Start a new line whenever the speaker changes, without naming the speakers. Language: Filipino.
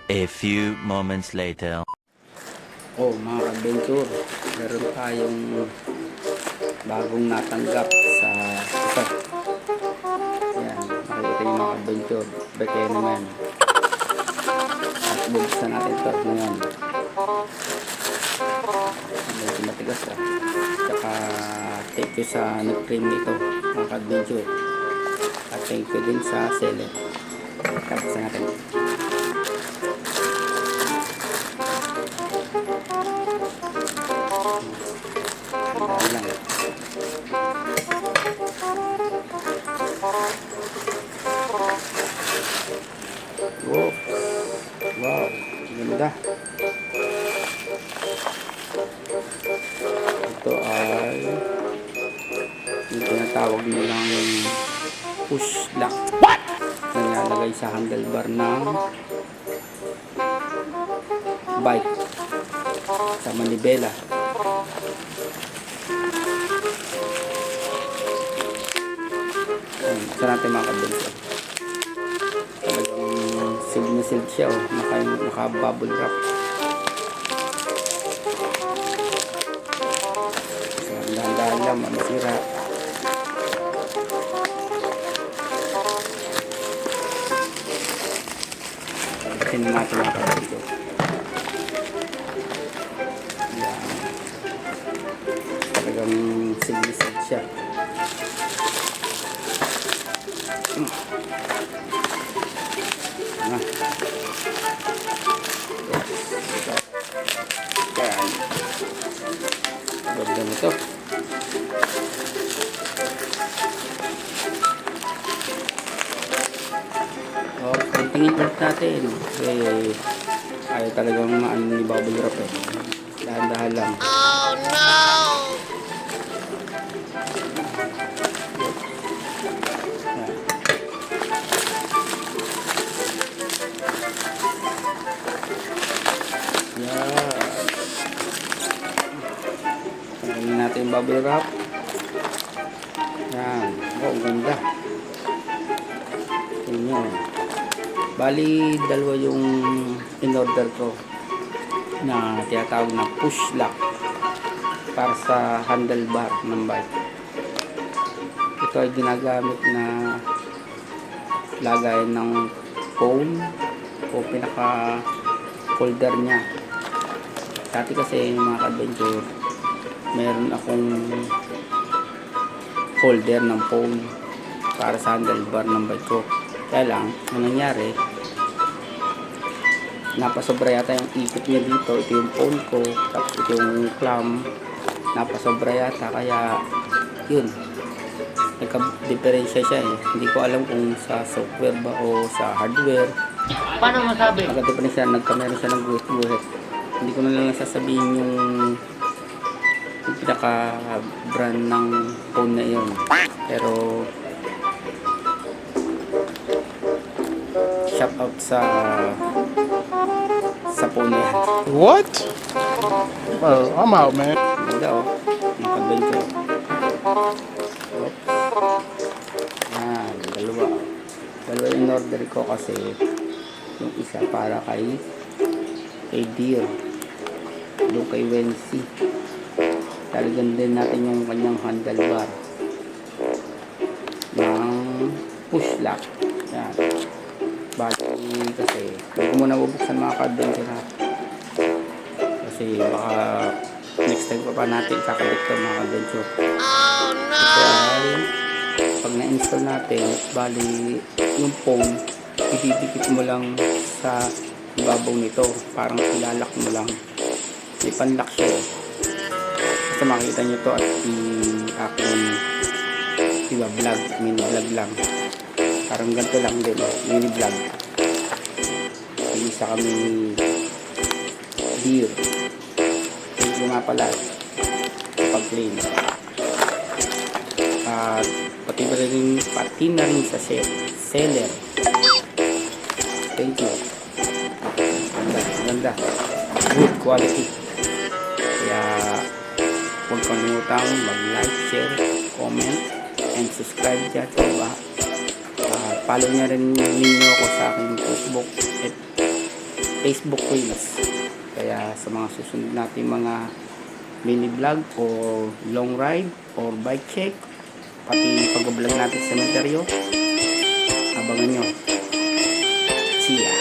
A few moments later.
Oh, mga adventure, meron tayong bagong natanggap sa ito. Yan, makikita yung mga adventure. Beke naman. At bubuksan natin ito ngayon. Medyo matigas ah. Tsaka thank you sa nag-frame nito, mga adventure. At thank you din sa seller. Tapos natin. Lang. Wow, wow, ganda. Ito ay yung tinatawag nilang push lock na nilalagay sa handlebar ng bike sa manibela. Saan natin mga kadbensyon, talagang sealed na sealed siya, oh. Naka bubble wrap. So dahan-dahan lang, masira. Pagkasin natin mga kadbensyon. Yan, talagang sealed na sealed siya. Nah. Yan. Ganda nito. Oh, tingin ulit natin. Ayaw talagang maano ni bubble wrap eh. Dahan-dahan lang. Oh no! Tanggalin natin yung bubble wrap. Yan. Oh, ganda. Tingnan. Bali, dalawa yung in-order ko na tinatawag na push lock para sa handlebar ng bike. Ito ay ginagamit na lagayan ng phone o pinaka folder niya. Dati kasi mga adventure, meron akong folder ng phone para sa handlebar ng bike ko. Kaya lang, ang nangyari, napasobra yata yung ikot niya dito. Ito yung phone ko, tapos ito yung clamp, napasobra yata, kaya yun, nagka-diferensya siya eh. Hindi ko alam kung sa software ba o sa hardware.
Paano masabi?
Nagka-diferensya, nagkameron siya ng guhit-guhit. Hindi ko na lang sasabihin yung pinaka brand ng phone na yun, pero shout out sa phone na yan.
What? Bro, I'm out, man.
Ganda oh, naka-adventure. Oops. Yan, dalawa yung order ko kasi yung isa para kay Deer, doon kay Wensi. Talagang din natin yung kanyang handlebar ng push lock. Yan. Bali kasi hindi ko muna bubuksan mga ka-adventure ha, kasi baka next time pa natin kakabit ito mga adventure. Oh no! Dahil pag na-install natin, bali yung phone ididikit mo lang sa ibabaw nito, parang ilalak mo lang, may panlock siya. Basta makikita nyo to at aking vlog, mini vlog lang, parang ganito lang din, mini vlog. Isa kami ni Deer. Thank you nga pala pag-claim. At pati na rin sa seller. Thank you. Ganda. Good quality. Kaya huwag kalimutang mag-like, share, comment, and subscribe dyan. Follow nyo rin ninyo ako sa aking Facebook at Facebook Reels. Kaya sa mga susunod natin mga mini vlog o long ride or bike check, pati pag-vlog natin sa cemetery, abangan nyo. See ya!